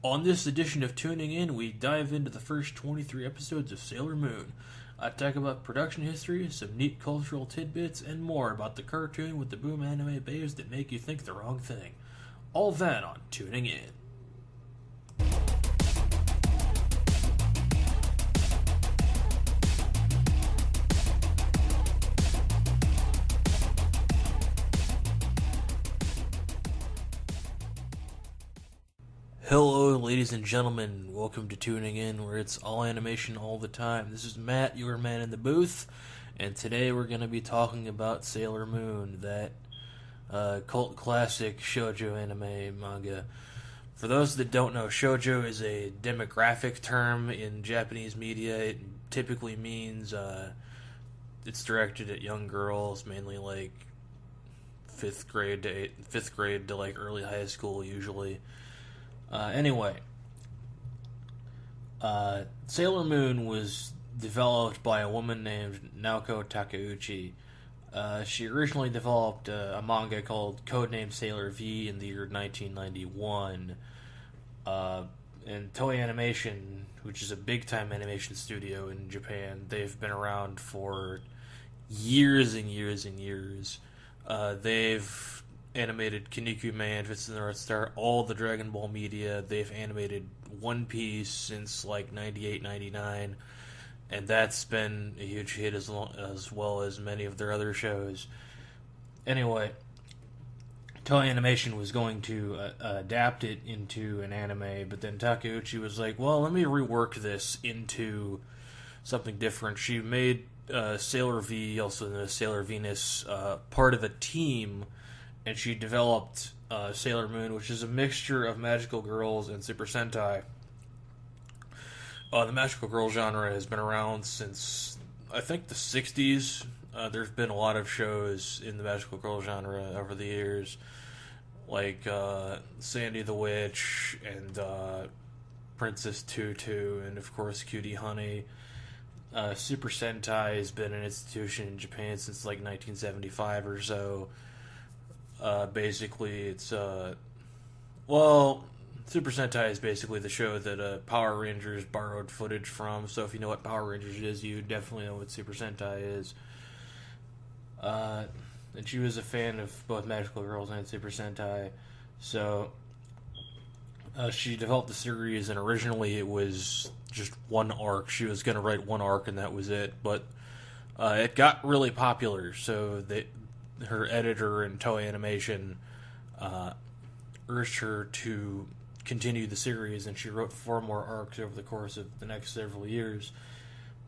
On this edition of Tuning In, we dive into the first 23 episodes of Sailor Moon. I talk about production history, some neat cultural tidbits, and more about the cartoon with the boom anime babes that make you think the wrong thing. All that on Tuning In. Hello, ladies and gentlemen. Welcome to Tuning In, where it's all animation all the time. This is Matt, your man in the booth, and today we're going to be talking about Sailor Moon, that cult classic shoujo anime manga. For those that don't know, shoujo is a demographic term in Japanese media. It typically means it's directed at young girls, mainly like fifth grade to like early high school usually. Anyway, Sailor Moon was developed by a woman named Naoko Takeuchi. She originally developed a manga called Codename Sailor V in the year 1991. And Toei Animation, which is a big-time animation studio in Japan, they've been around for years and years and years. They've animated Kinnikuman, Fist of the North Star, all the Dragon Ball media. They've animated One Piece since like 98, 99, and that's been a huge hit as well as many of their other shows. Anyway, Toei Animation was going to adapt it into an anime, but then Takeuchi was like, well, let me rework this into something different. She made Sailor V, also known as Sailor Venus, part of a team, and she developed Sailor Moon, which is a mixture of magical girls and Super Sentai. The magical girl genre has been around since, I think, the 60s. There's been a lot of shows in the magical girl genre over the years, like Sandy the Witch and Princess Tutu, and of course Cutie Honey. Super Sentai has been an institution in Japan since like 1975 or so. Basically, it's Super Sentai is basically the show that Power Rangers borrowed footage from. So if you know what Power Rangers is, you definitely know what Super Sentai is. And she was a fan of both Magical Girls and Super Sentai. So she developed the series, and originally it was just one arc. She was going to write one arc, and that was it. But it got really popular, so her editor in Toei Animation urged her to continue the series, and she wrote 4 more arcs over the course of the next several years.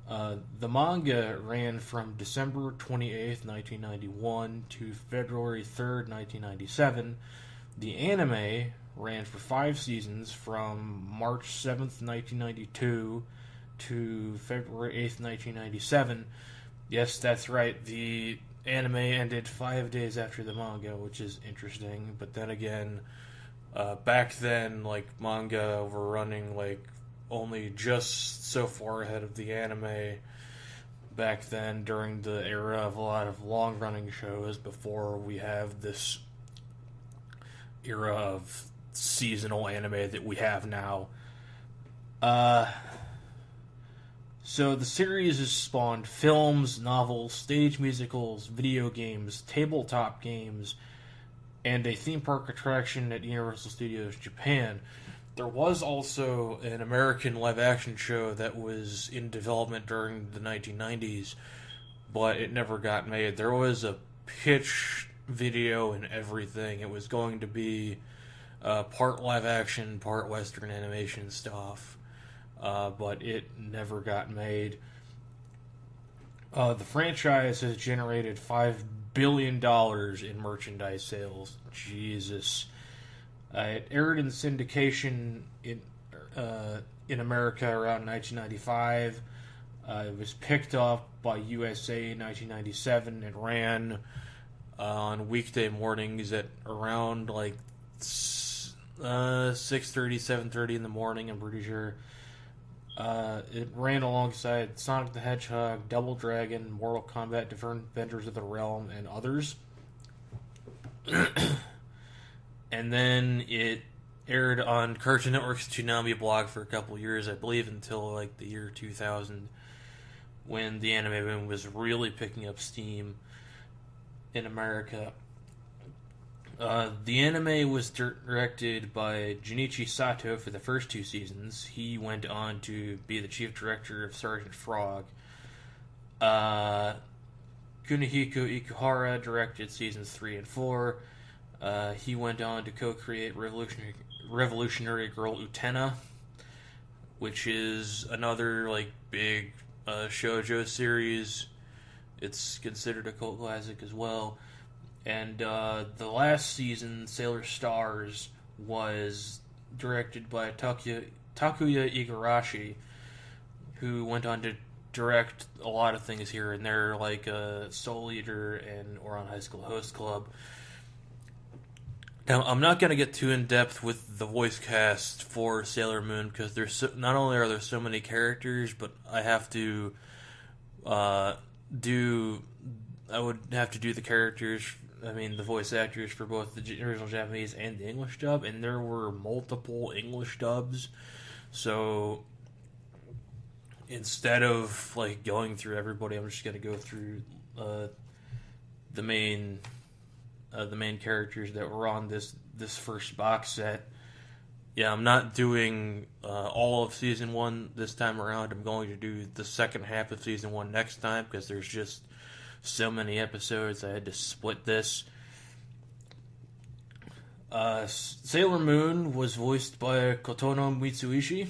The manga ran from December 28th, 1991 to February 3rd, 1997. The anime ran for 5 seasons from March 7th, 1992 to February 8th, 1997. Yes, that's right, the anime ended 5 days after the manga, which is interesting. But then again, back then, like, manga were running like only just so far ahead of the anime. Back then, during the era of a lot of long-running shows, before we have this era of seasonal anime that we have now. So the series has spawned films, novels, stage musicals, video games, tabletop games, and a theme park attraction at Universal Studios Japan. There was also an American live-action show that was in development during the 1990s, but it never got made. There was a pitch video and everything. It was going to be part live-action, part Western animation stuff. But it never got made. The franchise has generated $5 billion in merchandise sales. Jesus. It aired in syndication in America around 1995. It was picked up by USA in 1997. It ran on weekday mornings at around like 6:30, 7:30 in the morning, I'm pretty sure. It ran alongside Sonic the Hedgehog, Double Dragon, Mortal Kombat, Defenders of the Realm, and others. And then it aired on Cartoon Network's Toonami blog for a couple years, I believe, until like the year 2000, when the anime boom was really picking up steam in America. The anime was directed by Junichi Sato for the first 2 seasons. He went on to be the chief director of Sergeant Frog. Kunihiko Ikuhara directed seasons 3 and 4. He went on to co-create Revolutionary Girl Utena, which is another like big shoujo series. It's considered a cult classic as well. And the last season, Sailor Stars, was directed by Takuya Igarashi, who went on to direct a lot of things here and there, like Soul Eater and Ouran High School Host Club. Now, I'm not going to get too in-depth with the voice cast for Sailor Moon, because not only are there so many characters, but I would have to do the characters, the voice actors for both the original Japanese and the English dub, and there were multiple English dubs, so instead of like going through everybody, I'm just going to go through the main characters that were on this first box set. Yeah, I'm not doing all of Season 1 this time around. I'm going to do the second half of Season 1 next time, because there's just so many episodes. I had to split this. Sailor Moon was voiced by Kotono Mitsuishi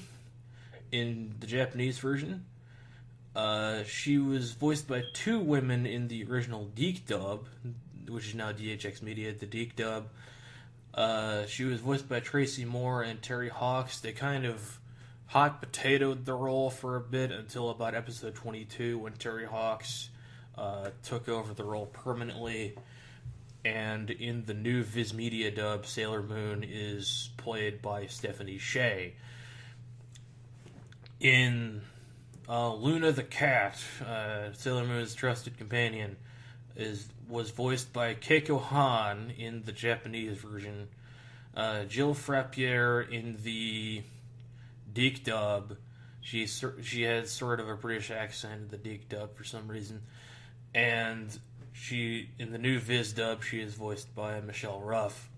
in the Japanese version. She was voiced by 2 women in the original Deke dub, which is now DHX Media, the Deke dub. She was voiced by Tracy Moore and Terry Hawks. They kind of hot potatoed the role for a bit until about episode 22, when Terry Hawks took over the role permanently. And in the new Viz Media dub, Sailor Moon is played by Stephanie Sheh. In Luna the Cat, Sailor Moon's trusted companion, was voiced by Keiko Han in the Japanese version. Jill Frappier in the Deke dub. She has sort of a British accent in the Deke dub for some reason. And in the new Viz dub, she is voiced by Michelle Ruff.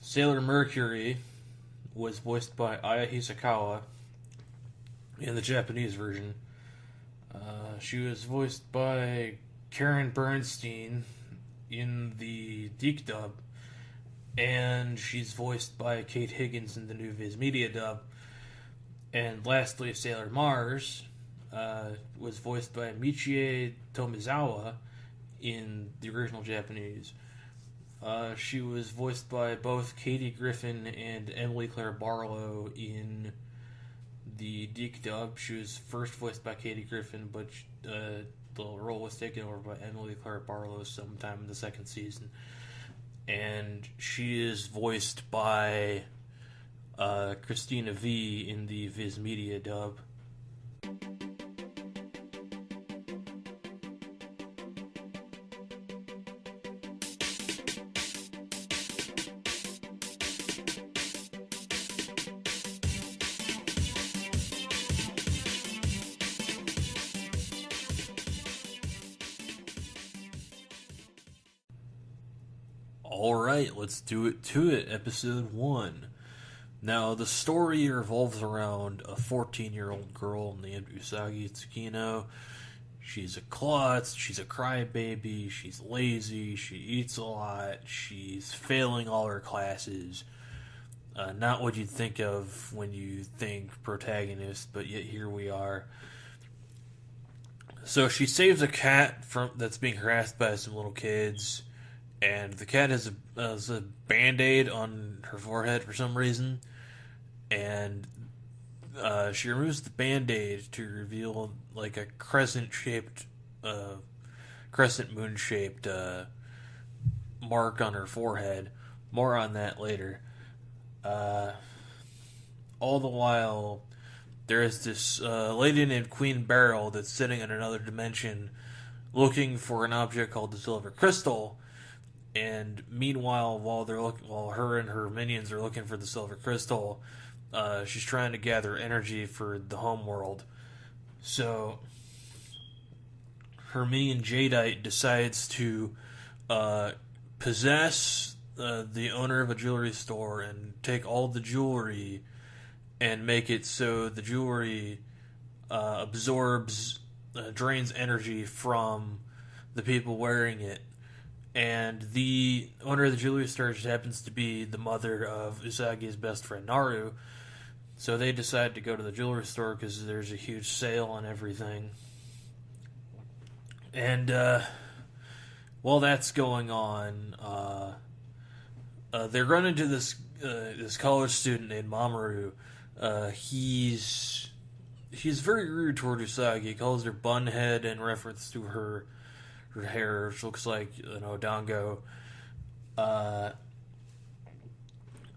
Sailor Mercury was voiced by Aya Hisakawa in the Japanese version. She was voiced by Karen Bernstein in the Deke dub, and she's voiced by Kate Higgins in the new Viz Media dub. And lastly, Sailor Mars was voiced by Michie Tomizawa in the original Japanese. She was voiced by both Katie Griffin and Emily Claire Barlow in the Deke dub. She was first voiced by Katie Griffin, but the role was taken over by Emily Claire Barlow sometime in the second season. And she is voiced by Christina V in the Viz Media dub. Alright, let's do it to it. Episode 1. Now, the story revolves around a 14-year-old girl named Usagi Tsukino. She's a klutz, she's a crybaby, she's lazy, she eats a lot, she's failing all her classes. Not what you'd think of when you think protagonist, but yet here we are. So she saves a cat that's being harassed by some little kids. And the cat has a Band-Aid on her forehead for some reason. And she removes the Band-Aid to reveal like a crescent moon-shaped mark on her forehead. More on that later. All the while, there is this lady named Queen Beryl that's sitting in another dimension looking for an object called the Silver Crystal. And meanwhile, while her and her minions are looking for the silver crystal, she's trying to gather energy for the home world. So her minion Jadeite decides to possess the owner of a jewelry store and take all the jewelry and make it so the jewelry drains energy from the people wearing it. And the owner of the jewelry store just happens to be the mother of Usagi's best friend Naru. So they decide to go to the jewelry store because there's a huge sale on everything. And while that's going on, they run into this college student named Mamoru. He's very rude toward Usagi. He calls her bunhead in reference to her hair, which looks like an odango.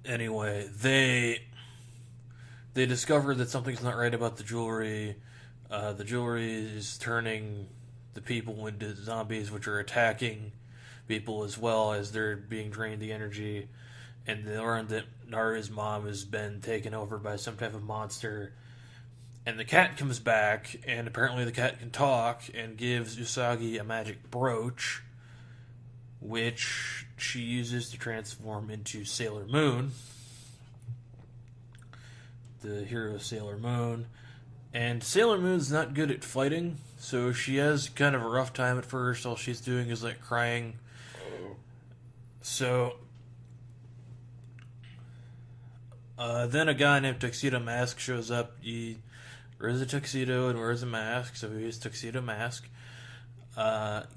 Anyway, they discover that something's not right about the jewelry. The jewelry is turning the people into zombies, which are attacking people as well as they're being drained the energy. And they learn that Naru's mom has been taken over by some type of monster. And the cat comes back, and apparently the cat can talk, and gives Usagi a magic brooch, which she uses to transform into Sailor Moon, the hero Sailor Moon. And Sailor Moon's not good at fighting, so she has kind of a rough time at first. All she's doing is like crying. So then a guy named Tuxedo Mask shows up. He wears a tuxedo and wears a mask, so he uses Tuxedo Mask.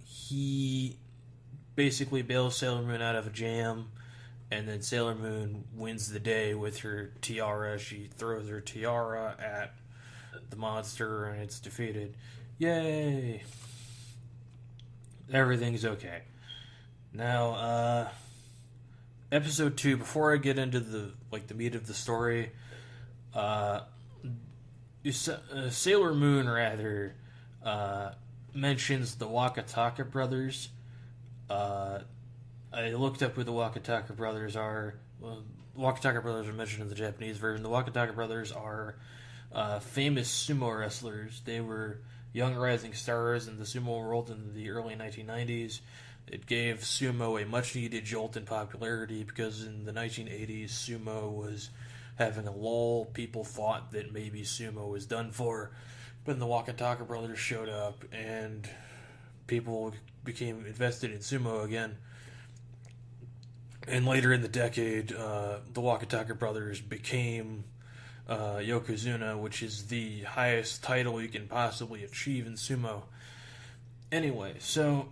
He basically bails Sailor Moon out of a jam, and then Sailor Moon wins the day with her tiara. She throws her tiara at the monster, and it's defeated. Yay! Everything's okay. Now, episode 2, before I get into the meat of the story, Sailor Moon, mentions the Wakataka brothers. I looked up who the Wakataka brothers are. Well, the Wakataka brothers are mentioned in the Japanese version. The Wakataka brothers are famous sumo wrestlers. They were young rising stars in the sumo world in the early 1990s. It gave sumo a much-needed jolt in popularity because in the 1980s, sumo was having a lull. People thought that maybe sumo was done for. But the Wakataka brothers showed up, and people became invested in sumo again. And later in the decade, the Wakataka brothers became Yokozuna, which is the highest title you can possibly achieve in sumo. Anyway, so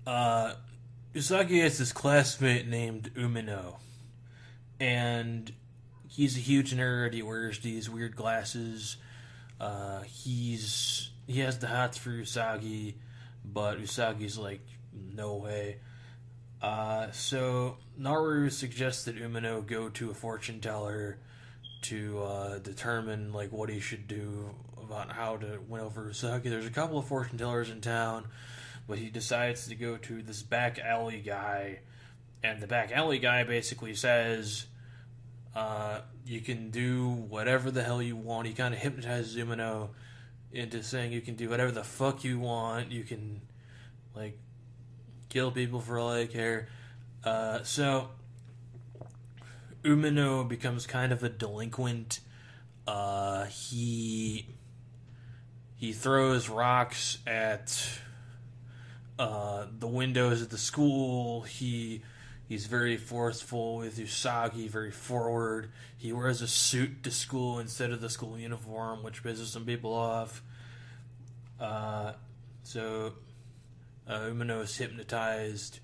Usagi has this classmate named Umino, and he's a huge nerd. He wears these weird glasses. He has the hots for Usagi, but Usagi's like, no way. So Naru suggests that Umino go to a fortune teller to determine what he should do about how to win over Usagi. There's a couple of fortune tellers in town, but he decides to go to this back alley guy, and the back alley guy basically says, you can do whatever the hell you want. He kind of hypnotizes Umino into saying you can do whatever the fuck you want. You can, kill people for all they care. So Umino becomes kind of a delinquent. He throws rocks at the windows at the school. He's very forceful with Usagi, very forward. He wears a suit to school instead of the school uniform, which pisses some people off. So Umino is hypnotized,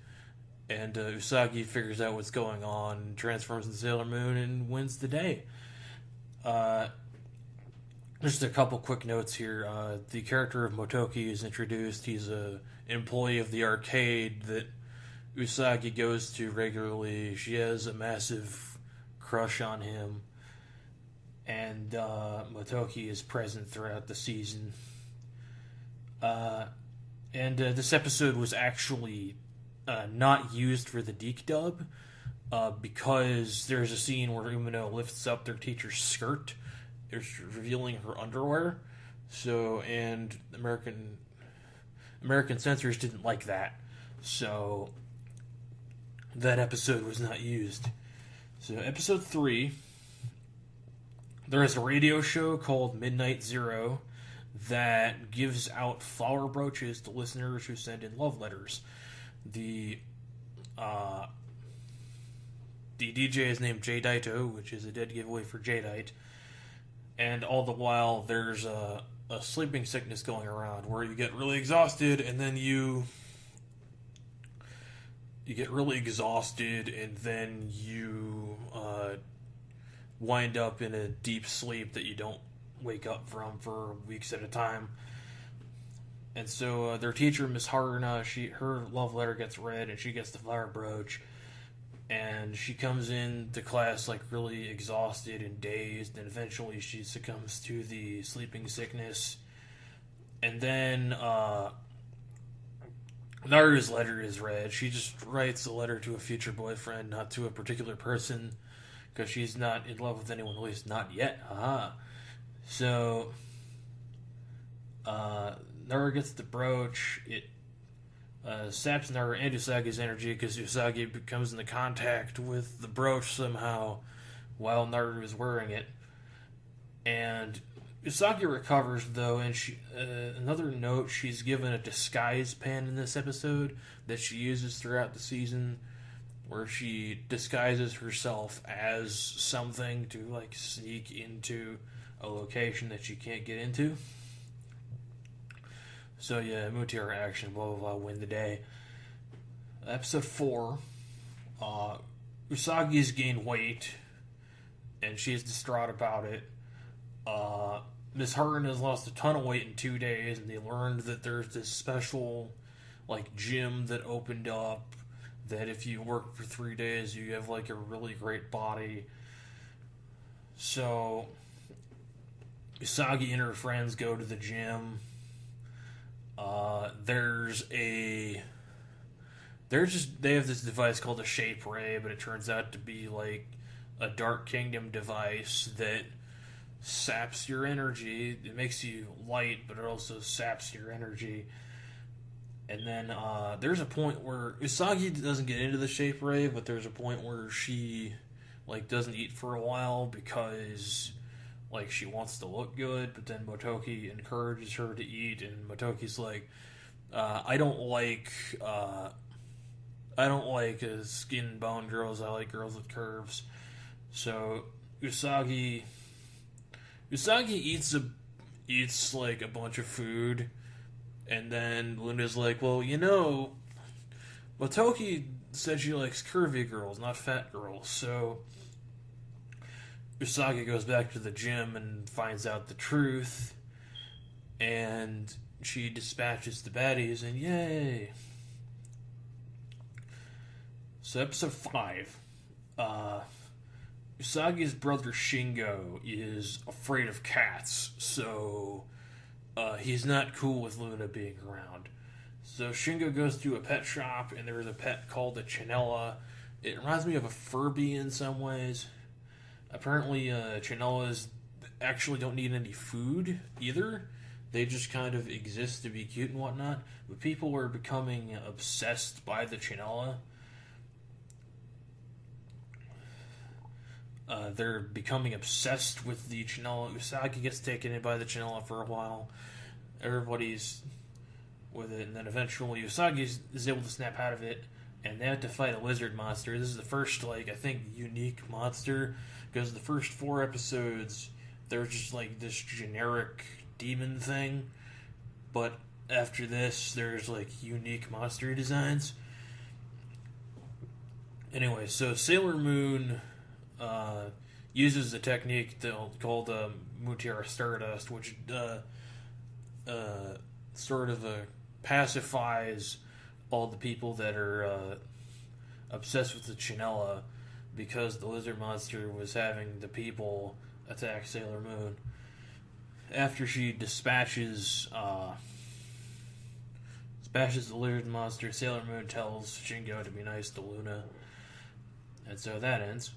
and Usagi figures out what's going on, transforms into Sailor Moon, and wins the day. Just a couple quick notes here. The character of Motoki is introduced. He's an employee of the arcade that Usagi goes to regularly. She has a massive crush on him, and Motoki is present throughout the season. And this episode was actually not used for the Deke dub because there's a scene where Umino lifts up their teacher's skirt, it's revealing her underwear. So, and American censors didn't like that, so that episode was not used. So, episode 3, there is a radio show called Midnight Zero that gives out flower brooches to listeners who send in love letters. The DJ is named Jadeito, which is a dead giveaway for Jadeite. And all the while, there's a sleeping sickness going around where you get really exhausted, and then you get really exhausted, and then you wind up in a deep sleep that you don't wake up from for weeks at a time. And so their teacher, Miss Haruna, her love letter gets read, and she gets the flower brooch. And she comes in to class like really exhausted and dazed, and eventually she succumbs to the sleeping sickness. And then Naru's letter is read. She just writes a letter to a future boyfriend, not to a particular person, because she's not in love with anyone, at least not yet. So Naru gets the brooch. It saps Naru and Usagi's energy because Usagi comes into contact with the brooch somehow while Naru is wearing it. And Usagi recovers, though, and she another note, she's given a disguise pen in this episode that she uses throughout the season, where she disguises herself as something to, like, sneak into a location that she can't get into. So yeah, Mutiara action, blah blah blah, win the day. Episode 4, Usagi's gained weight, and she's distraught about it. Miss Harden has lost a ton of weight in 2 days, and they learned that there's this special, like, gym that opened up, that if you work for 3 days, you have, like, a really great body. So Usagi and her friends go to the gym. They have this device called a Shape Ray, but it turns out to be like a Dark Kingdom device that saps your energy. It makes you light, but it also saps your energy. And then there's a point where Usagi doesn't get into the Shape Ray, but there's a point where she, like, doesn't eat for a while because, like, she wants to look good, but then Motoki encourages her to eat, and Motoki's like, I don't like skin and bone girls. I like girls with curves. So Usagi eats like a bunch of food, and then Luna's like, well, you know, Motoki said she likes curvy girls, not fat girls. So Usagi goes back to the gym and finds out the truth, and she dispatches the baddies, and yay! So episode 5, Usagi's brother Shingo is afraid of cats, so he's not cool with Luna being around. So Shingo goes to a pet shop, and there's a pet called a Chinella. It reminds me of a Furby in some ways. Apparently, Chinellas actually don't need any food either. They just kind of exist to be cute and whatnot. But people are becoming obsessed by the Chinella. They're becoming obsessed with the Chinella. Usagi gets taken in by the Chinella for a while. Everybody's with it, and then eventually Usagi is able to snap out of it, and they have to fight a lizard monster. This is the first, like, I think, unique monster, because the first 4 episodes, there's just, like, this generic demon thing, but after this, there's, like, unique monster designs. Anyway, so Sailor Moon uses a technique called Mutiara Stardust, which sort of pacifies all the people that are obsessed with the Chinella, because the lizard monster was having the people attack Sailor Moon. After she dispatches bashes the lizard monster. Sailor Moon tells Shingo to be nice to Luna. And so that ends.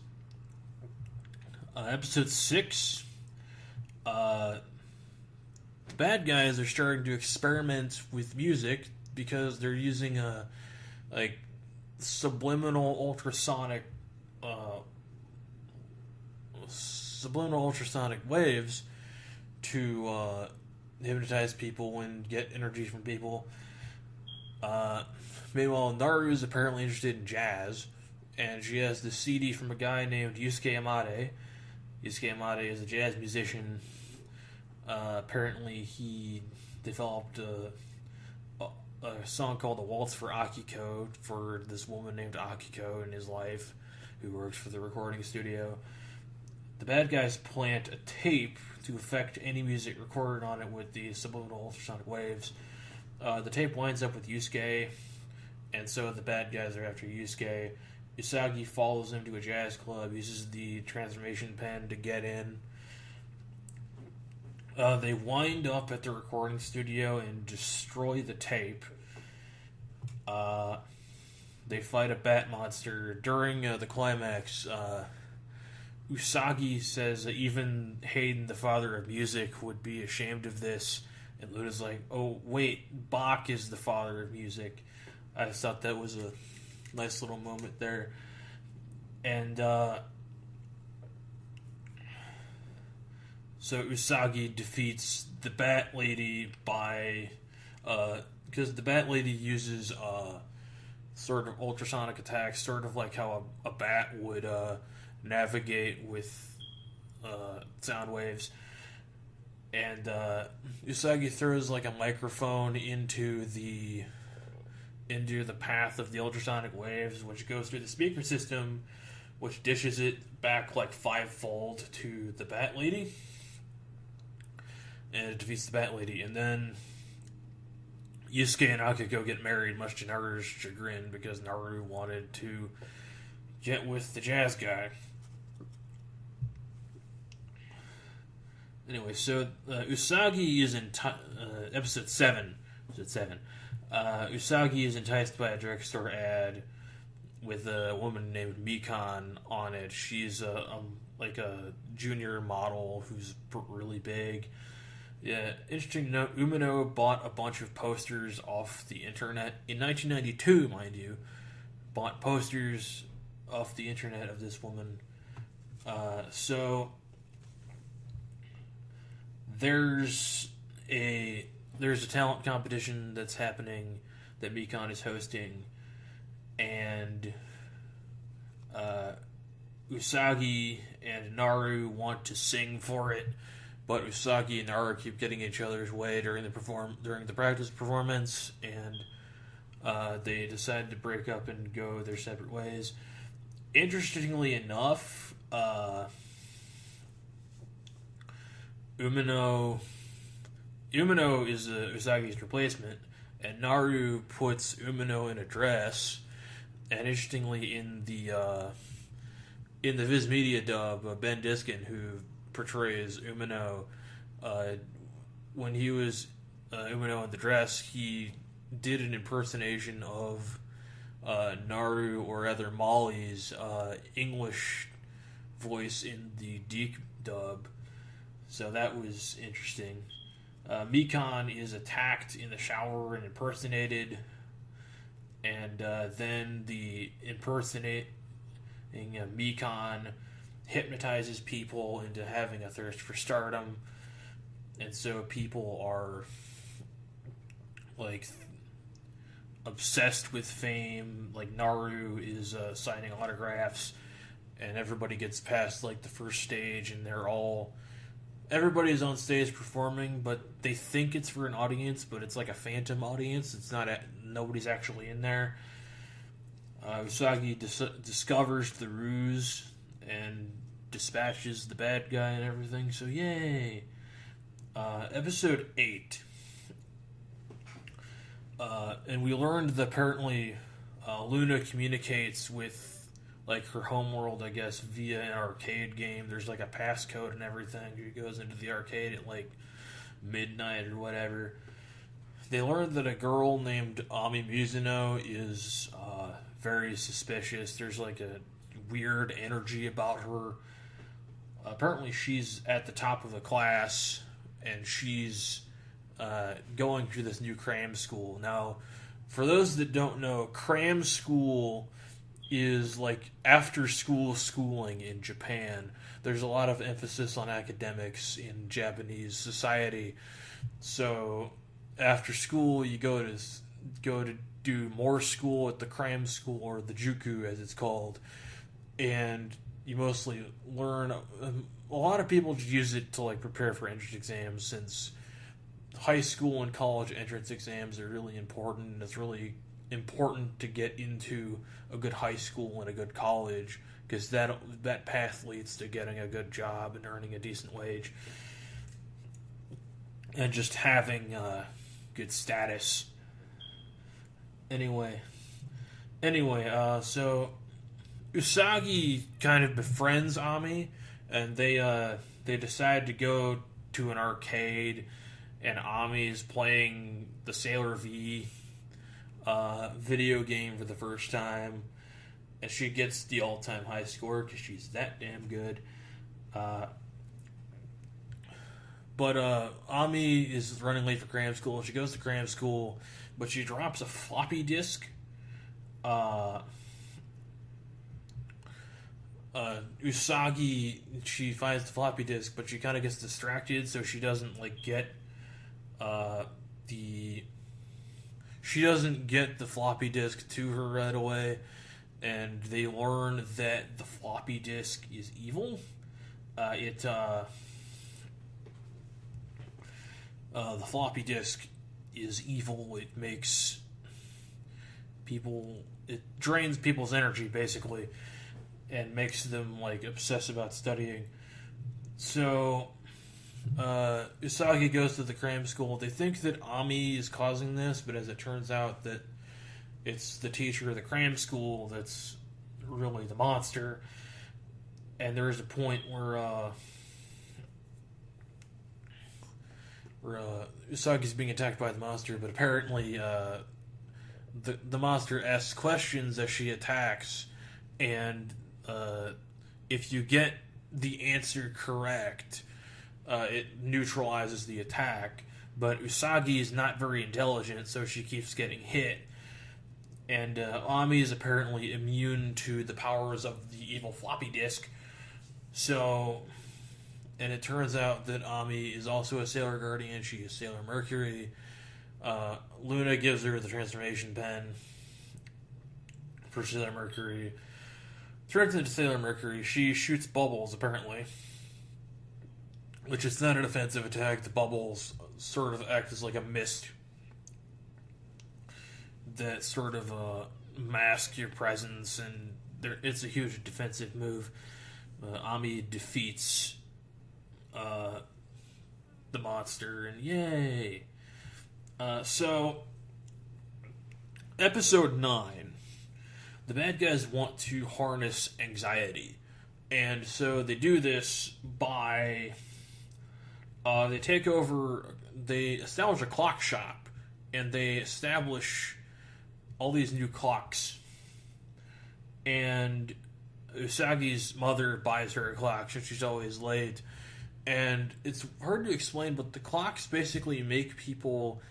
Episode 6. The bad guys are starting to experiment with music because they're using subliminal ultrasonic waves to hypnotize people and get energy from people. Meanwhile, Naru is apparently interested in jazz, and she has the CD from a guy named Yusuke Amade. Yusuke Amade is a jazz musician. Apparently, he developed a song called "The Waltz for Akiko" for this woman named Akiko in his life, who works for the recording studio. The bad guys plant a tape to affect any music recorded on it with the subliminal ultrasonic waves. The tape winds up with Yusuke, and so the bad guys are after Yusuke. Usagi follows him to a jazz club, uses the transformation pen to get in. They wind up at the recording studio and destroy the tape. They fight a bat monster. During the climax, Usagi says that even Hayden, the father of music, would be ashamed of this. And Luna's like, oh, wait, Bach is the father of music. I just thought that was a nice little moment there. And so Usagi defeats the Bat Lady by... because the Bat Lady uses sort of ultrasonic attacks, sort of like how a bat would navigate with sound waves. And Usagi throws like a microphone into the path of the ultrasonic waves, which goes through the speaker system, which dishes it back like fivefold to the Bat Lady. And it defeats the Bat Lady. And then Yusuke and Akiko get married, much to Naru's chagrin, because Naru wanted to get with the jazz guy. Anyway, so Usagi is in episode 7. Usagi is enticed by a drugstore ad with a woman named Mikan on it. She's like a junior model who's really big. Yeah, interesting to note, Umino bought a bunch of posters off the internet in 1992, mind you. Bought posters off the internet of this woman. So there's a talent competition that's happening that Mikan is hosting, and Usagi and Naru want to sing for it, but Usagi and Naru keep getting each other's way during the practice performance, and they decide to break up and go their separate ways. Interestingly enough, Umino is Usagi's replacement, and Naru puts Umino in a dress. And interestingly, in the Viz Media dub, Ben Diskin, who portrays Umino, when he was Umino in the dress, he did an impersonation of Naru, or rather Molly's English voice in the Deke dub. So that was interesting. Mikan is attacked in the shower and impersonated, and then the impersonating Mikan hypnotizes people into having a thirst for stardom, and so people are like obsessed with fame. Like Naru is signing autographs, and everybody gets past like the first stage, and everybody's on stage performing, but they think it's for an audience, but it's like a phantom audience. It's not nobody's actually in there. Usagi discovers the ruse and dispatches the bad guy and everything, so yay. Episode 8. And we learned that apparently Luna communicates with like her homeworld, I guess, via an arcade game. There's like a passcode and everything. She goes into the arcade at like midnight or whatever. they learn that a girl named Ami Mizuno is very suspicious. There's like a weird energy about her. Apparently, she's at the top of the class, and she's going to this new cram school. Now, for those that don't know, cram school is like after school schooling in Japan. There's a lot of emphasis on academics in Japanese society. So after school, you go to do more school at the cram school, or the juku as it's called, and you mostly learn. A lot of people use it to like prepare for entrance exams, since high school and college entrance exams are really important, and it's really important to get into a good high school and a good college, because that path leads to getting a good job and earning a decent wage and just having good status. Anyway, so Usagi kind of befriends Ami, and they decide to go to an arcade, and Ami is playing the Sailor V video game for the first time, and she gets the all-time high score because she's that damn good. But Ami is running late for cram school. She goes to cram school, but she drops a floppy disk. Usagi, she finds the floppy disk, but she kind of gets distracted, so she doesn't get the floppy disk to her right away, and they learn that the floppy disk is evil. The floppy disk is evil. It makes it drains people's energy, basically, and makes them obsess about studying. So Usagi goes to the cram school. They think that Ami is causing this, but as it turns out, that it's the teacher of the cram school that's really the monster. And there's a point where Usagi's being attacked by the monster, but apparently the monster asks questions as she attacks, and if you get the answer correct, it neutralizes the attack. But Usagi is not very intelligent, so she keeps getting hit. And Ami is apparently immune to the powers of the evil floppy disk. So, and it turns out that Ami is also a Sailor Guardian. She is Sailor Mercury. Luna gives her the transformation pen for Sailor Mercury. Turns into Sailor Mercury. She shoots bubbles, apparently, which is not an offensive attack. The bubbles sort of act as like a mist that sort of mask your presence, and it's a huge defensive move. Ami defeats the monster, and yay! So, episode 9, the bad guys want to harness anxiety, and so they do this by they establish a clock shop, and they establish all these new clocks, and Usagi's mother buys her a clock since she's always late, and it's hard to explain, but the clocks basically make people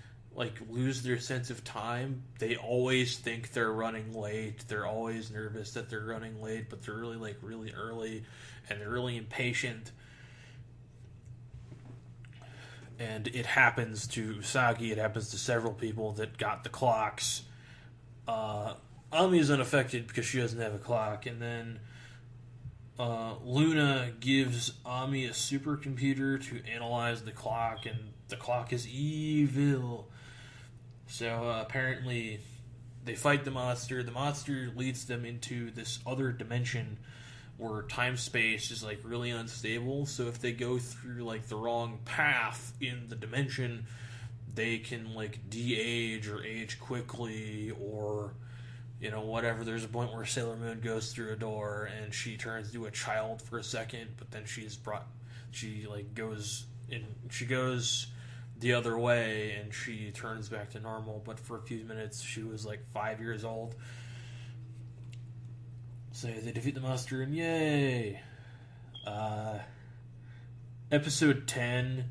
lose their sense of time. They always think they're running late. They're always nervous that they're running late, but they're really really early, and they're really impatient. And it happens to Usagi. It happens to several people that got the clocks. Ami is unaffected because she doesn't have a clock, and then Luna gives Ami a supercomputer to analyze the clock, and the clock is evil. So apparently they fight the monster. The monster leads them into this other dimension where time-space is really unstable. So if they go through the wrong path in the dimension, they can de-age or age quickly, or whatever. There's a point where Sailor Moon goes through a door and she turns into a child for a second, but then she goes the other way, and she turns back to normal. But for a few minutes, she was like 5 years old. So they defeat the monster, and yay! Episode 10.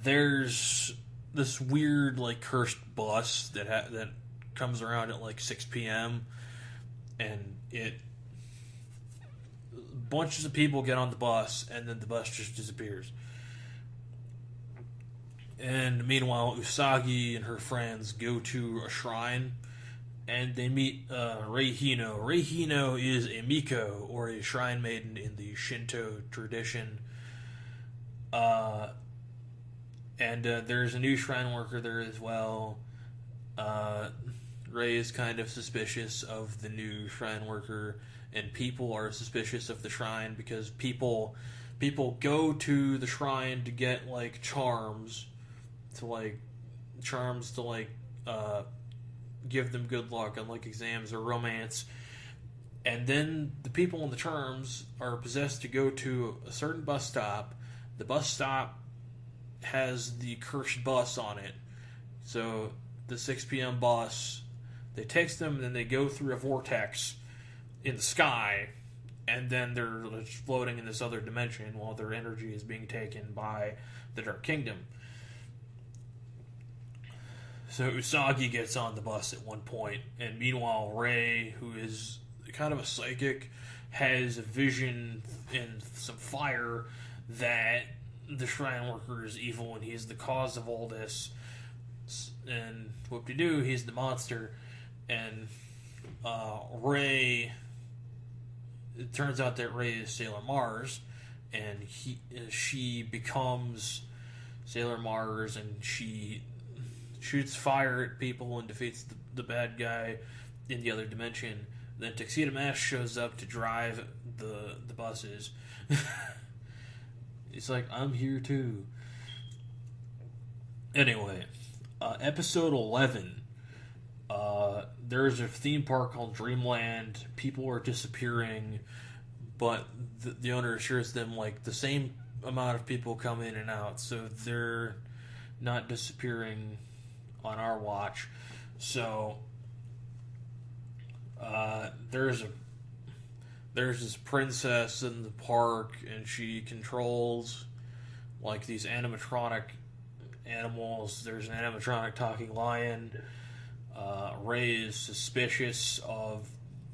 There's this weird, like, cursed bus that comes around at like 6 p.m. and bunches of people get on the bus, and then the bus just disappears. And meanwhile, Usagi and her friends go to a shrine, and they meet Rei Hino. Rei Hino is a Miko, or a shrine maiden in the Shinto tradition. And there's a new shrine worker there as well. Rei is kind of suspicious of the new shrine worker, and people are suspicious of the shrine because people go to the shrine to get like charms to give them good luck on like exams or romance, and then the people in the charms are possessed to go to a certain bus stop. The bus stop has the cursed bus on it, so the 6 p.m. bus, they text them, and then they go through a vortex in the sky, and then they're just floating in this other dimension while their energy is being taken by the Dark Kingdom. So Usagi gets on the bus at one point, and meanwhile Rei, who is kind of a psychic, has a vision and some fire that the shrine worker is evil and he's the cause of all this. And whoop-de-doo, he's the monster. And Rei, it turns out that Rei is Sailor Mars, and she becomes Sailor Mars, and she shoots fire at people and defeats the bad guy in the other dimension. Then Tuxedo Mask shows up to drive the buses. He's like, I'm here too. Anyway, episode 11. There's a theme park called Dreamland. People are disappearing, but the owner assures them like the same amount of people come in and out, so they're not disappearing on our watch. So there's this princess in the park, and she controls like these animatronic animals. There's an animatronic talking lion. Rei is suspicious of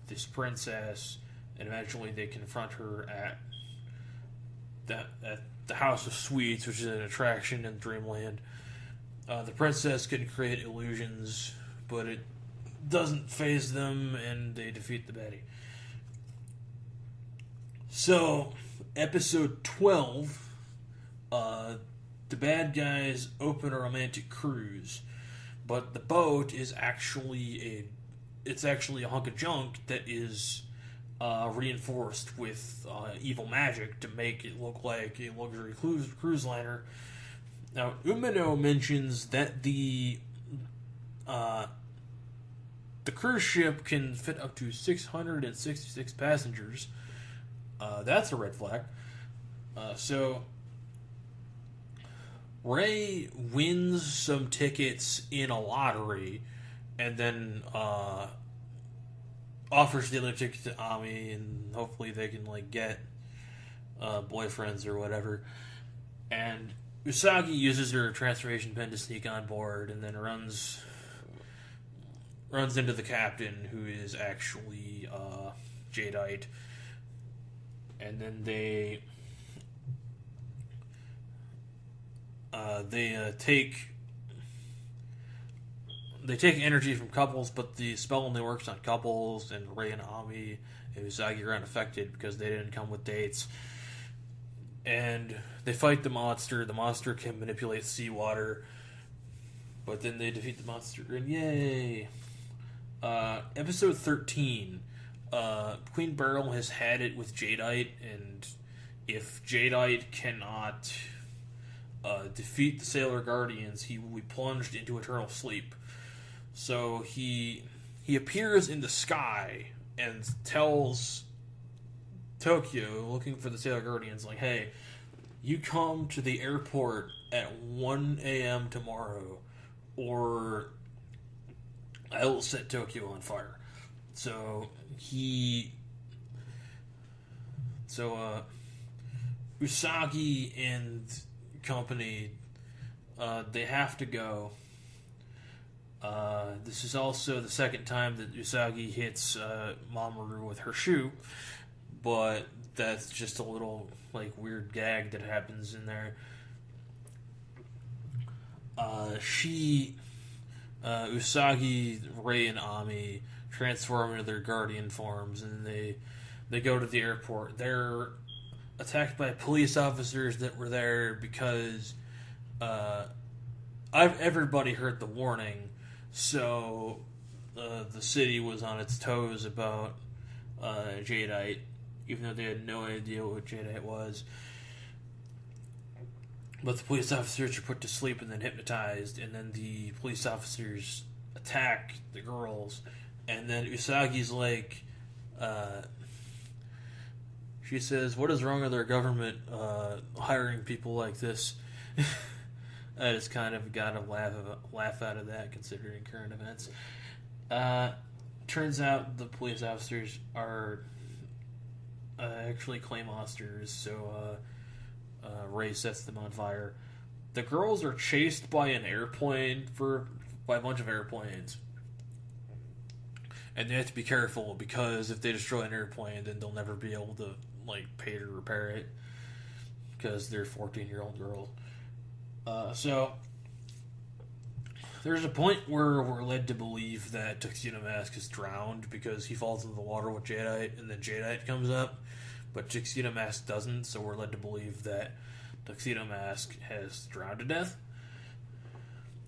this princess, and eventually they confront her at the House of Sweets, which is an attraction in Dreamland. The princess can create illusions, but it doesn't faze them, and they defeat the baddie. So, episode 12, the bad guys open a romantic cruise, but the boat is actually a hunk of junk that is reinforced with evil magic to make it look like a luxury cruise liner. Now, Umino mentions that the cruise ship can fit up to 666 passengers. That's a red flag. So Rei wins some tickets in a lottery, and then offers the other tickets to Ami, and hopefully they can like get boyfriends or whatever. And Usagi uses her transformation pen to sneak on board, and then runs into the captain, who is actually Jadeite. And then they take energy from couples, but the spell only works on couples, and Rei and Ami and Usagi are unaffected because they didn't come with dates. And they fight the monster. The monster can manipulate seawater, but then they defeat the monster, and yay! Episode 13. Queen Beryl has had it with Jadeite, and if Jadeite cannot defeat the Sailor Guardians, he will be plunged into eternal sleep. So he appears in the sky and tells Tokyo, looking for the Sailor Guardians, like, hey, you come to the airport at 1 a.m. tomorrow, or I will set Tokyo on fire. So Usagi and company, they have to go. This is also the second time that Usagi hits Mamoru with her shoe, but that's just a little weird gag that happens in there. Usagi, Rei, and Ami transform into their guardian forms, and they go to the airport. They're attacked by police officers that were there because everybody heard the warning, so the city was on its toes about Jadeite, even though they had no idea what Jadeite was. But the police officers are put to sleep and then hypnotized, and then the police officers attack the girls, and then Usagi's like, she says, "What is wrong with our government hiring people like this?" I just kind of got a laugh out of that, considering current events. Turns out the police officers are actually clay monsters, so Rei sets them on fire. The girls are chased by an airplane by a bunch of airplanes. And they have to be careful, because if they destroy an airplane, then they'll never be able to pay to repair it, because they're 14-year-old girls. So there's a point where we're led to believe that Tuxedo Mask is drowned because he falls into the water with Jadeite, and then Jadeite comes up, but Tuxedo Mask doesn't, so we're led to believe that Tuxedo Mask has drowned to death.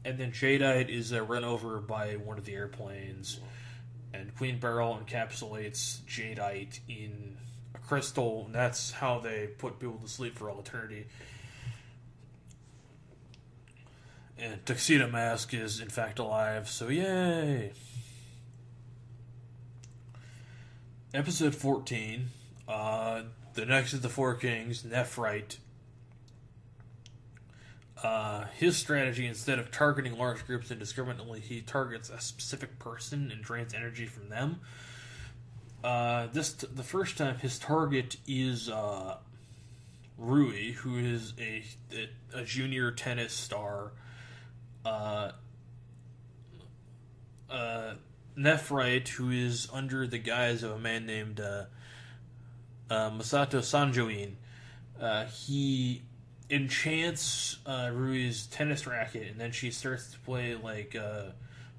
And then Jadeite is run over by one of the airplanes, and Queen Beryl encapsulates Jadeite in a crystal, and that's how they put people to sleep for all eternity. And Tuxedo Mask is, in fact, alive, so yay! Episode 14, the next of the Four Kings, Nephrite. His strategy, instead of targeting large groups indiscriminately, he targets a specific person and drains energy from them. The first time, his target is Rui, who is a junior tennis star. Nephrite, who is under the guise of a man named Masato Sanjoin. He enchants Rui's tennis racket, and then she starts to play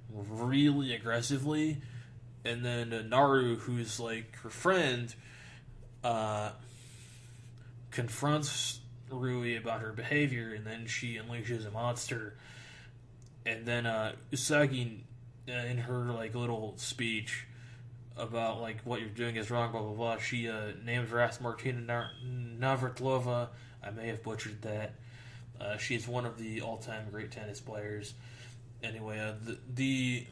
really aggressively. And then Naru, who's her friend, confronts Rui about her behavior, and then she unleashes a monster. And then Usagi, in her little speech about what you're doing is wrong, blah blah blah, she names Ras Martina Navratilova. I may have butchered that. She's one of the all-time great tennis players. Anyway, the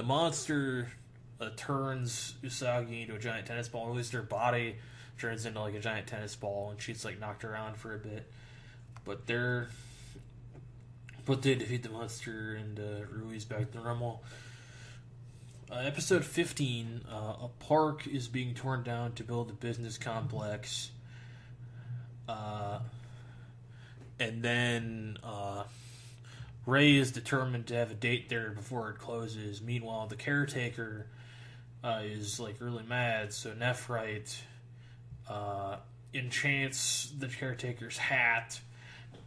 monster turns Usagi into a giant tennis ball, or at least her body turns into a giant tennis ball, and she's knocked around for a bit. But they defeat the monster, and Rui's back to normal. Episode 15, a park is being torn down to build a business complex. And then Rei is determined to have a date there before it closes. Meanwhile, the caretaker is really mad, so Nephrite enchants the caretaker's hat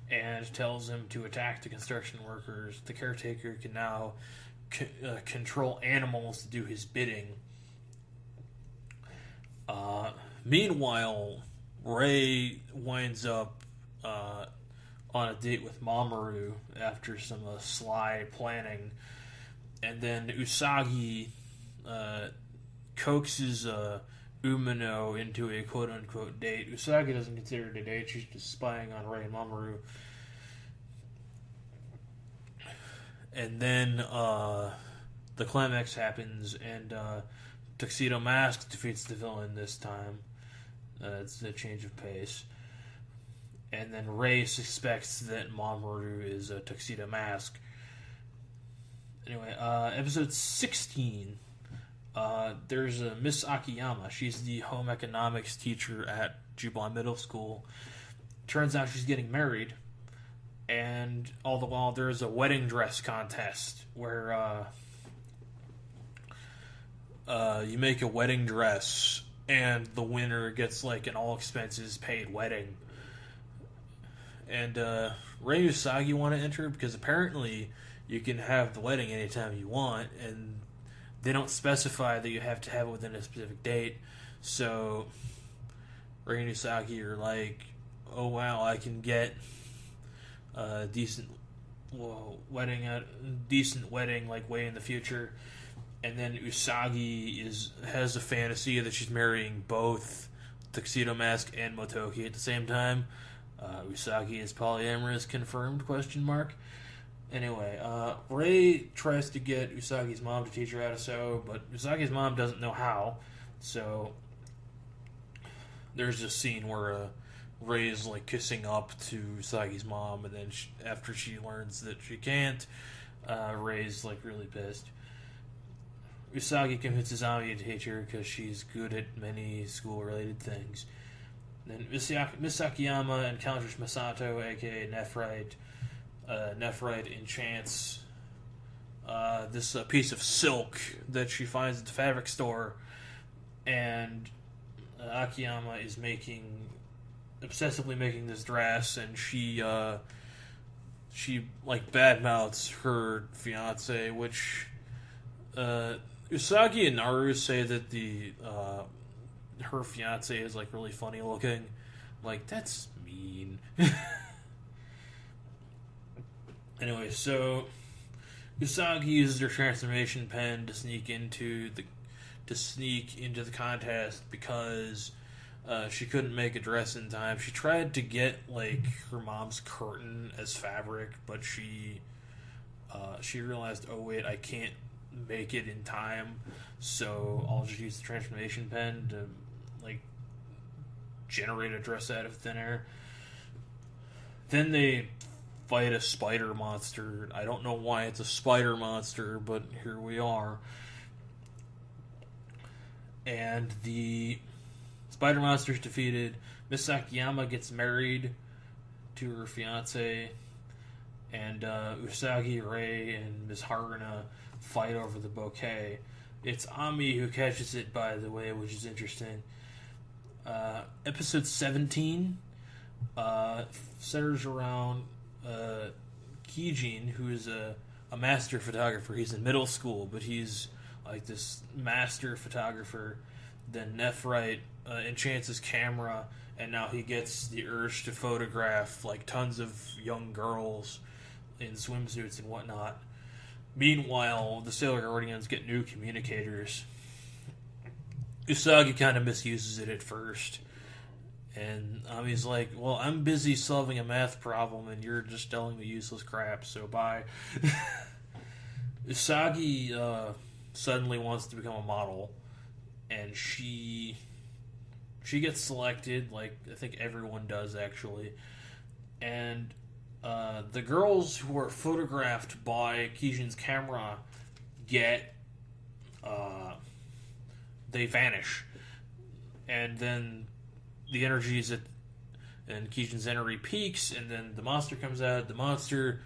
and tells him to attack the construction workers. The caretaker can now control animals to do his bidding. Meanwhile, Rei winds up on a date with Mamoru after some sly planning, and then Usagi coaxes Umino into a quote-unquote date. Usagi doesn't consider it a date, she's just spying on Rei and Mamoru. And then the climax happens, and Tuxedo Mask defeats the villain this time. It's a change of pace. and then Rei suspects that Mamoru is a Tuxedo Mask. Anyway, episode 16. There's a Miss Akiyama. She's the home economics teacher at Jubilee Middle School. Turns out she's getting married, and all the while there's a wedding dress contest where you make a wedding dress, and the winner gets like an all expenses paid wedding. And Rei Usagi want to enter because apparently you can have the wedding anytime you want, and they don't specify that you have to have it within a specific date. So Rei and Usagi are like, oh wow, I can get a decent wedding like way in the future. And then Usagi has a fantasy that she's marrying both Tuxedo Mask and Motoki at the same time. Usagi is polyamorous, confirmed, ? Anyway, Rei tries to get Usagi's mom to teach her how to sew, but Usagi's mom doesn't know how. So there's this scene where Rei is like kissing up to Usagi's mom, and then after she learns that she can't, Rei's like really pissed. Usagi convinces Ami to teach her because she's good at many school-related things. Then Miss Akiyama encounters Masato, aka Nephrite. Nephrite enchants this piece of silk that she finds at the fabric store, and Akiyama is obsessively making this dress, and she like badmouths her fiance, which Usagi and Naru say that her fiance is like really funny looking. Like, that's mean. Anyway, so Usagi uses her transformation pen to sneak into the contest because she couldn't make a dress in time. She tried to get like her mom's curtain as fabric, but she realized, oh wait, I can't make it in time, so I'll just use the transformation pen to like generate a dress out of thin air. Then they fight a spider monster. I don't know why it's a spider monster, but here we are. And the spider monster's defeated. Miss Akiyama gets married to her fiance, and Usagi, Rei, and Miss Haruna fight over the bouquet. It's Ami who catches it, by the way, which is interesting. Episode 17 centers around Kijin, who is a master photographer. He's in middle school, but he's like this master photographer. Then Nephrite enchants his camera, and now he gets the urge to photograph like tons of young girls in swimsuits and whatnot. Meanwhile, the Sailor Guardians get new communicators. Usagi kind of misuses it at first. And Ami's like, well, I'm busy solving a math problem, and you're just telling me useless crap, so bye. Usagi suddenly wants to become a model, and she gets selected, like I think everyone does, actually. And the girls who are photographed by Kijin's camera they vanish. And then the energy is and Kijin's energy peaks, and then the monster comes out. The monster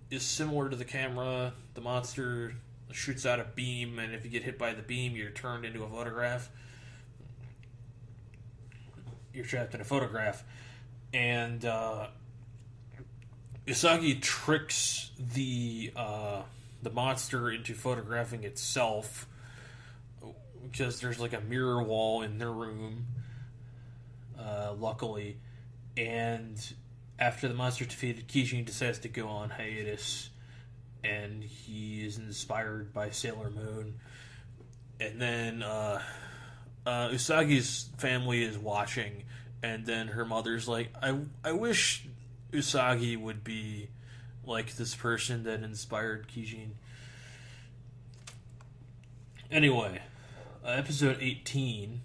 is similar to the camera. The monster shoots out a beam, and if you get hit by the beam, you're turned into a photograph. You're trapped in a photograph. And Usagi tricks the monster into photographing itself because there's like a mirror wall in their room, luckily. And after the monster defeated, Kijin decides to go on hiatus, and he is inspired by Sailor Moon. And then Usagi's family is watching, and then her mother's like, I wish Usagi would be like this person that inspired Kijin. Anyway, episode 18,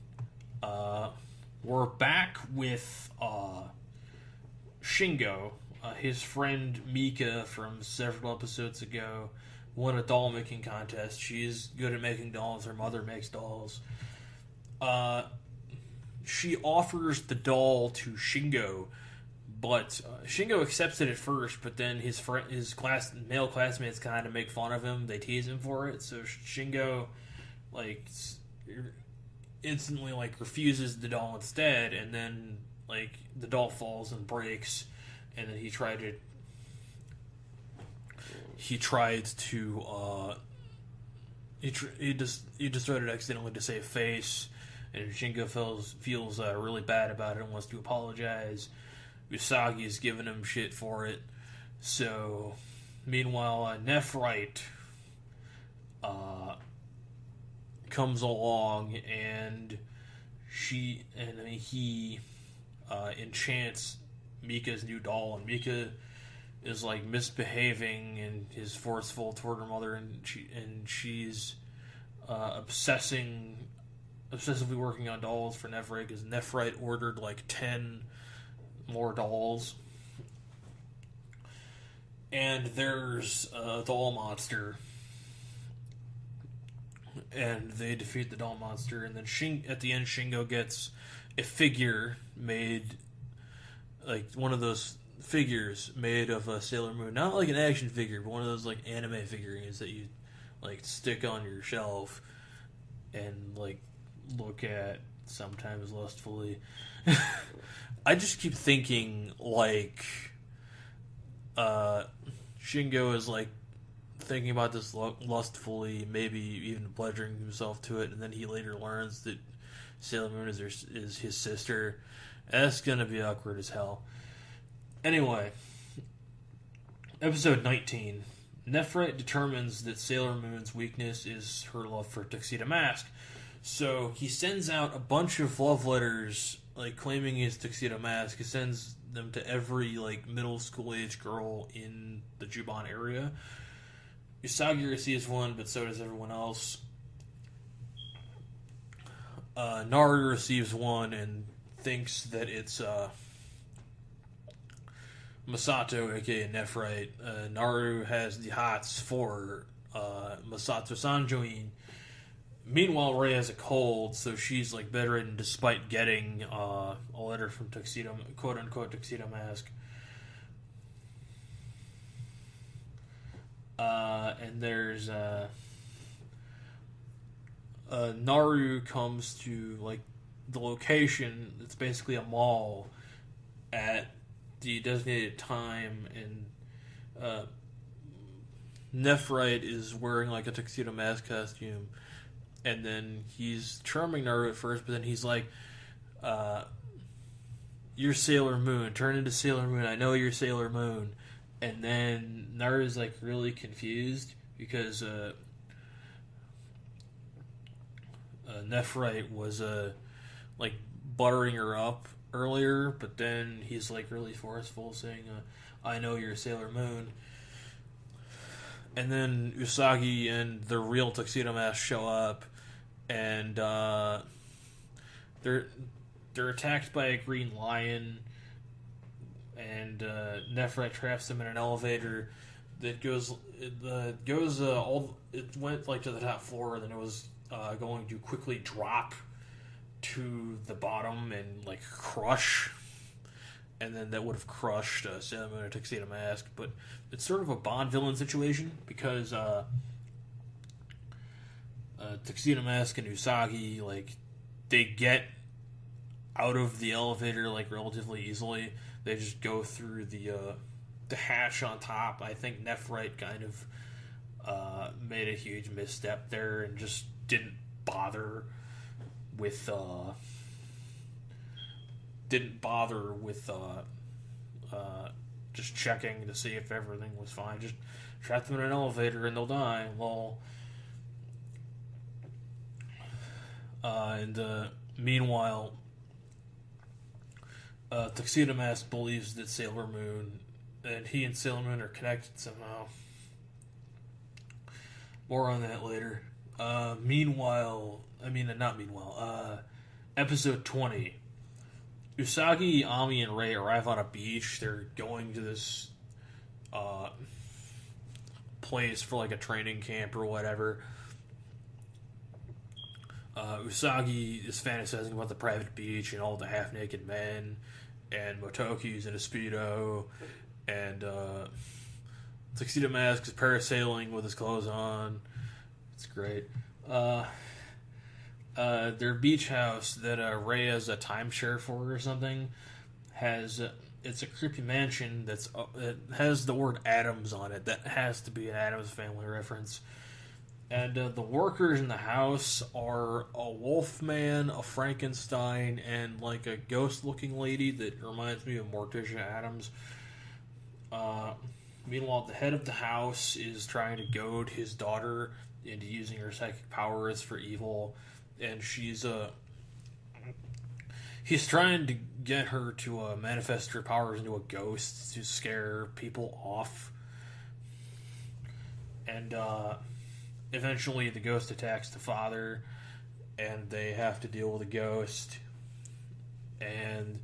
we're back with Shingo, his friend Mika from several episodes ago, won a doll making contest. She's good at making dolls. Her mother makes dolls. She offers the doll to Shingo, but Shingo accepts it at first. But then his male classmates kind of make fun of him. They tease him for it. So Shingo, like, instantly refuses the doll instead, and then the doll falls and breaks, and then he destroyed it accidentally to save face, and Shingo feels really bad about it and wants to apologize. Usagi's giving him shit for it. So, meanwhile, Nephrite comes along, and he enchants Mika's new doll, and Mika is misbehaving and is forceful toward her mother, and she's obsessively working on dolls for Nephrite, because Nephrite ordered 10 more dolls. And there's a doll monster, and they defeat the doll monster, and then at the end Shingo gets a figure made, one of those figures made of a Sailor Moon, not an action figure, but one of those anime figurines that you stick on your shelf and look at sometimes lustfully. I just keep thinking Shingo is thinking about this lustfully, maybe even pleasuring himself to it, and then he later learns that Sailor Moon is his sister. That's gonna be awkward as hell. Anyway, episode 19. Nephrite determines that Sailor Moon's weakness is her love for Tuxedo Mask. So he sends out a bunch of love letters, claiming his Tuxedo Mask. He sends them to every, middle school age girl in the Juban area. Usagi receives one, but so does everyone else. Naru receives one and thinks that it's, Masato, aka Nephrite. Naru has the hots for Masato Sanjoin. Meanwhile, Rei has a cold, so she's bedridden despite getting a letter from quote unquote Tuxedo Mask. And there's Naru comes to the location. It's basically a mall at the designated time, and Nephrite is wearing a Tuxedo Mask costume, and then he's charming Naru at first, but then he's you're Sailor Moon, turn into Sailor Moon, I know you're Sailor Moon. And then Naru's really confused because Nephrite was buttering her up earlier, but then he's really forceful, saying, I know you're Sailor Moon. And then Usagi and the real Tuxedo Mask show up, and they're attacked by a green lion, and Nephrite traps them in an elevator that went to the top floor, and then it was going to quickly drop to the bottom and crush, and then that would have crushed Sailor Moon and Tuxedo Mask. But it's sort of a Bond villain situation, because Tuxedo Mask and Usagi they get out of the elevator relatively easily. They just go through the hatch on top. I think Nephrite kind of made a huge misstep there and just didn't bother with just checking to see if everything was fine. Just trap them in an elevator and they'll die. Well, meanwhile, Tuxedo Mask believes that Sailor Moon, and he and Sailor Moon are connected somehow. More on that later. Episode 20. Usagi, Ami, and Rei arrive on a beach. They're going to this place for like a training camp or whatever. Usagi is fantasizing about the private beach and all the half-naked men, and Motoki's in a Speedo, and Tuxedo Mask is parasailing with his clothes on. It's great. Their beach house that Rei has a timeshare for or something it's a creepy mansion it has the word Adams on it. That has to be an Adams Family reference. And the workers in the house are a wolfman, a Frankenstein, and like a ghost-looking lady that reminds me of Morticia Adams. Meanwhile, the head of the house is trying to goad his daughter into using her psychic powers for evil, and he's trying to get her to manifest her powers into a ghost to scare people off. And eventually the ghost attacks the father, and they have to deal with the ghost. And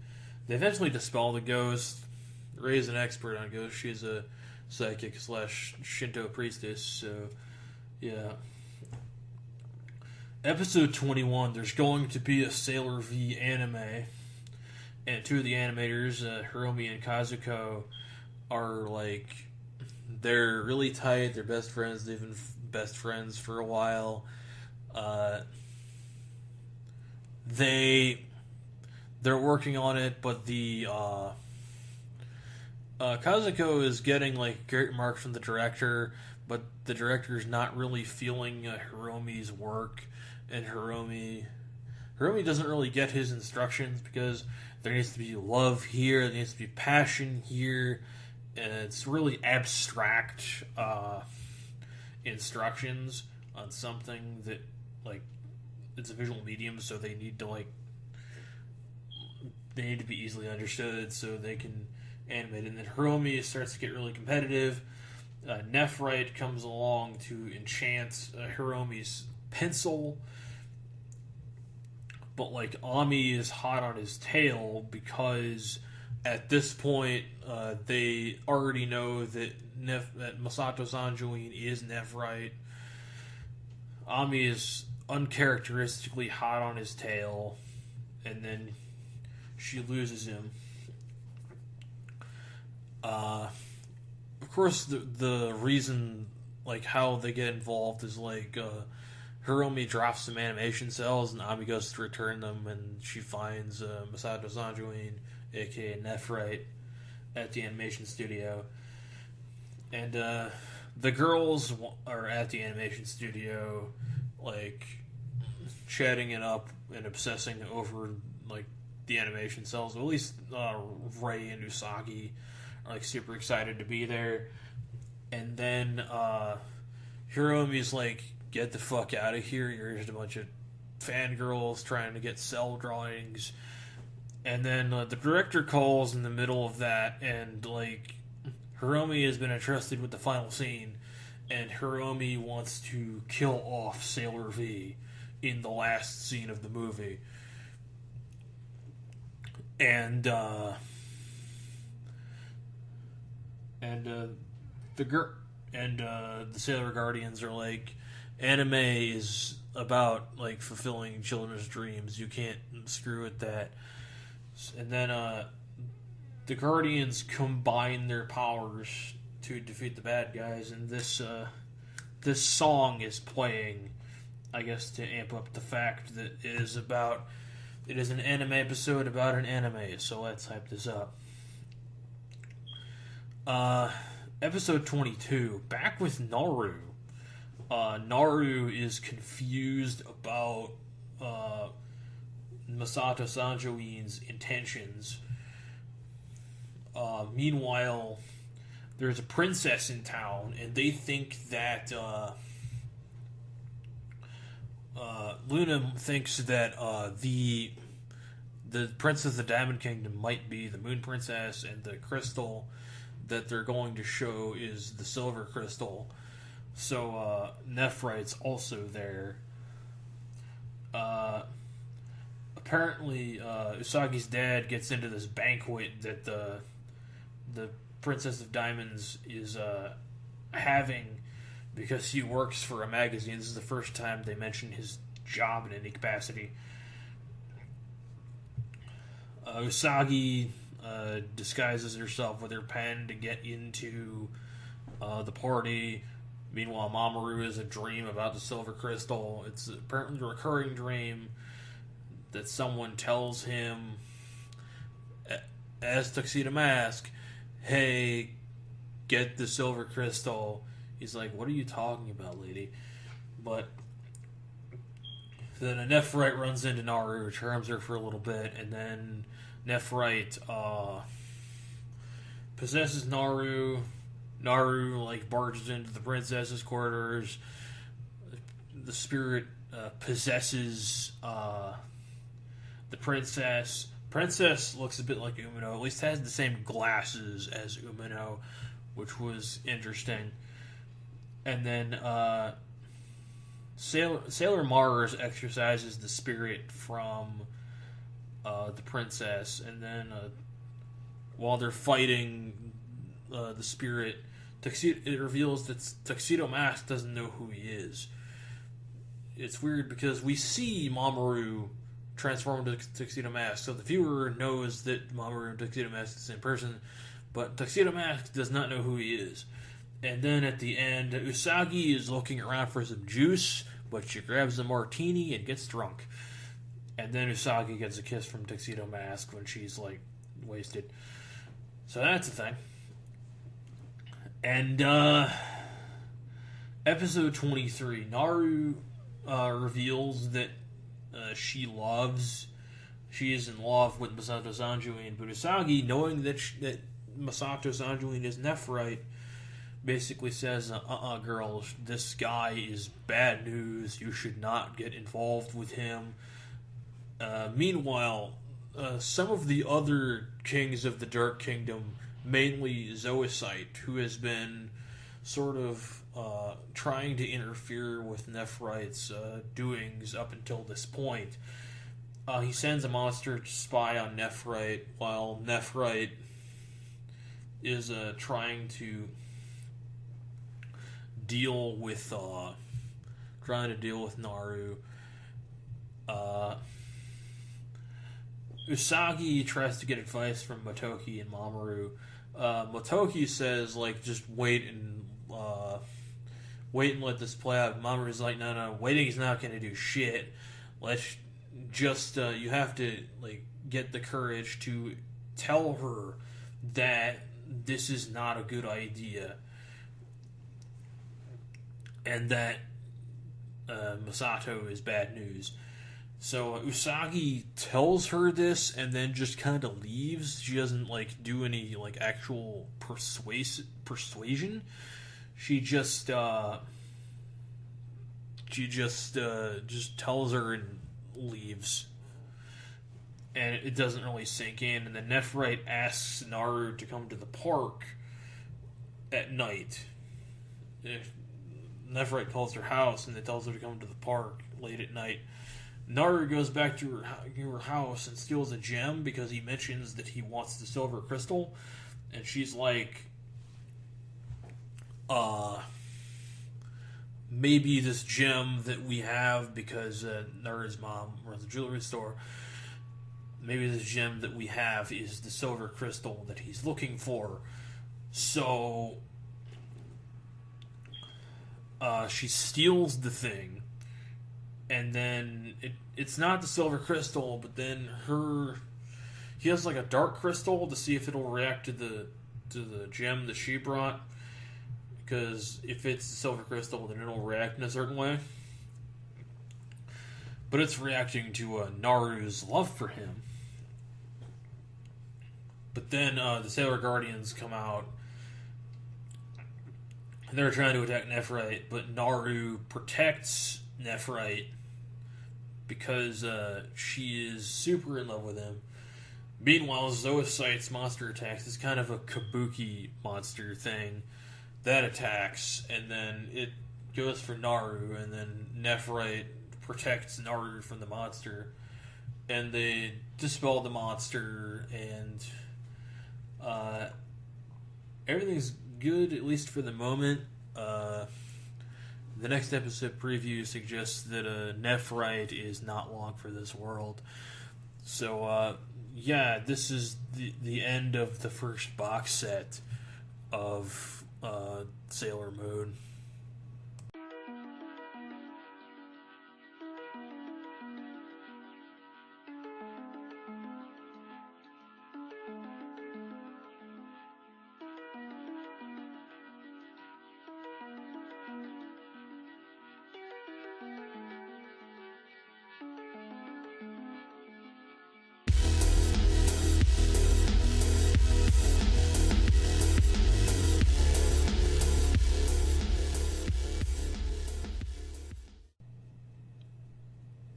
they eventually dispel the ghost. Rei's an expert on ghosts. She's a psychic / Shinto priestess, so yeah. Episode 21, there's going to be a Sailor V anime, and two of the animators, Hiromi and Kazuko, are like, they're really tight, they're best friends, they've been best friends for a while. They're working on it, but the Kazuko is getting like great marks from the director, but the director's not really feeling Hiromi's work, and Hiromi doesn't really get his instructions because there needs to be love here, there needs to be passion here, and it's really abstract instructions on something that, like, it's a visual medium, so they need to be easily understood so they can animate it. And then Hiromi starts to get really competitive. Nephrite comes along to enchant Hiromi's pencil, but like Ami is hot on his tail because at this point they already know that Masato Sanjuin is Nephrite. Ami is uncharacteristically hot on his tail, and then she loses him. Of course, the reason, like, how they get involved is, like, Hiromi drops some animation cells, and Ami goes to return them, and she finds Masato Sanjuin, aka Nephrite, at the animation studio. And the girls are at the animation studio, like, chatting it up and obsessing over, like, the animation cells. At least Rei and Usagi are, like, super excited to be there. And then Hiromi's like, get the fuck out of here, you're just a bunch of fangirls trying to get cell drawings. And then the director calls in the middle of that, and like, Hiromi has been entrusted with the final scene, and Hiromi wants to kill off Sailor V in the last scene of the movie. And the Sailor Guardians are like, anime is about, like, fulfilling children's dreams. You can't screw with that. And then the Guardians combine their powers to defeat the bad guys, and this song is playing, I guess, to amp up the fact that it is an anime episode about an anime. So let's hype this up. Episode 22, back with Naru. Naru is confused about Masato Sanjuin's intentions. Meanwhile, there's a princess in town, and they think that Luna thinks that the princess of the Diamond Kingdom might be the Moon Princess, and the crystal that they're going to show is the Silver Crystal. So Nephrite's also there. apparently Usagi's dad gets into this banquet that the Princess of Diamonds is having because he works for a magazine. This is the first time they mention his job in any capacity. Usagi disguises herself with her pen to get into the party. Meanwhile, Mamoru has a dream about the silver crystal. It's apparently a recurring dream that someone tells him as Tuxedo Mask, hey, get the silver crystal. He's like, what are you talking about, lady? But then a Nephrite runs into Naru, charms her for a little bit, and then Nephrite possesses Naru. Naru, like, barges into the princess's quarters. The spirit possesses the princess. Princess looks a bit like Umino, at least has the same glasses as Umino, which was interesting. And then Sailor Mars exercises the spirit from the princess, and then while they're fighting the spirit, it reveals that Tuxedo Mask doesn't know who he is. It's weird because we see Mamoru transform into Tuxedo Mask, so the viewer knows that Mamoru and Tuxedo Mask are the same person, but Tuxedo Mask does not know who he is. And then at the end, Usagi is looking around for some juice, but she grabs a martini and gets drunk. And then Usagi gets a kiss from Tuxedo Mask when she's, like, wasted. So that's a thing. And, episode 23, Naru reveals that she is in love with Masato Sanjuin, but Usagi, knowing that Masato Sanjuin is Nephrite, basically says, girl, this guy is bad news, you should not get involved with him. Meanwhile, some of the other kings of the Dark Kingdom, mainly Zoisite, who has been sort of trying to interfere with Nephrite's doings up until this point, he sends a monster to spy on Nephrite, while Nephrite is trying to deal with Naru. Usagi tries to get advice from Motoki and Mamoru. Motoki says, like, just wait and let this play out. Mamoru's like, no, waiting's not going to do shit. Let's just, you have to, like, get the courage to tell her that this is not a good idea. And that Masato is bad news. So Usagi tells her this and then just kind of leaves. She doesn't, like, do any, like, actual persuasion. She just tells her and leaves. And it doesn't really sink in. And then Nephrite asks Naru to come to the park at night. Nephrite calls her house and it tells her to come to the park late at night. Naru goes back to her house and steals a gem because he mentions that he wants the silver crystal. And she's like, maybe this gem that we have, because Naru's mom runs a jewelry store, maybe this gem that we have is the silver crystal that he's looking for. So she steals the thing, and then it's not the silver crystal, but then he has like a dark crystal to see if it'll react to the gem that she brought, because if it's the silver crystal, then it'll react in a certain way. But it's reacting to Naru's love for him. But then the Sailor Guardians come out. They're trying to attack Nephrite, but Naru protects Nephrite because she is super in love with him. Meanwhile, Zoisite's monster attacks is kind of a kabuki monster thing that attacks, and then it goes for Naru, and then Nephrite protects Naru from the monster. and they dispel the monster, and everything's good, at least for the moment. The next episode preview suggests that Nephrite is not long for this world. So, yeah, this is the end of the first box set of Sailor Moon.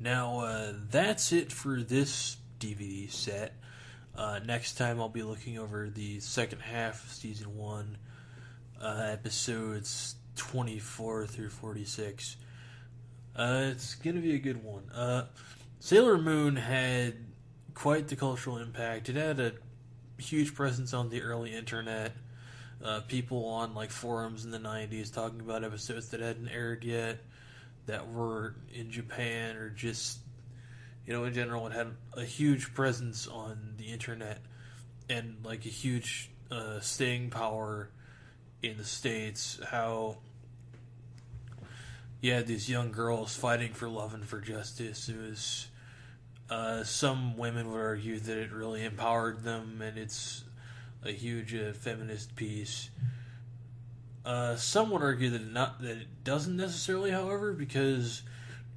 Now, that's it for this DVD set. Next time I'll be looking over the second half of Season 1, episodes 24 through 46. It's going to be a good one. Sailor Moon had quite the cultural impact. It had a huge presence on the early internet. People on like forums in the 90s talking about episodes that hadn't aired yet, that were in Japan, or just, in general, it had a huge presence on the internet and like a huge staying power in the States. How you had these young girls fighting for love and for justice. It was, some women would argue that it really empowered them, and it's a huge feminist piece. Some would argue that it doesn't necessarily, however, because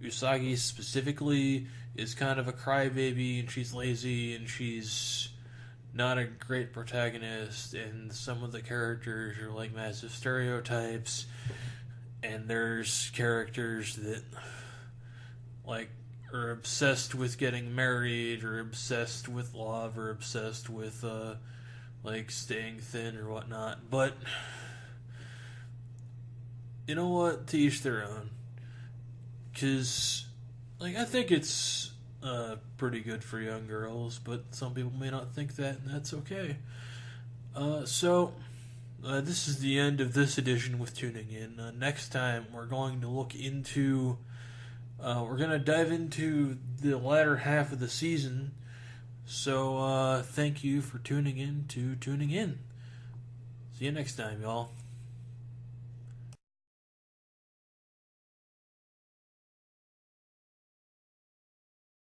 Usagi specifically is kind of a crybaby, and she's lazy, and she's not a great protagonist, and some of the characters are like massive stereotypes, and there's characters that like are obsessed with getting married, or obsessed with love, or obsessed with like staying thin or whatnot. But you know what? To each their own. Because, like, I think it's pretty good for young girls, but some people may not think that, and that's okay. So, this is the end of this edition with Tuning In. Next time, we're going to look into... we're going to dive into the latter half of the season. So, thank you for tuning in to Tuning In. See you next time, y'all.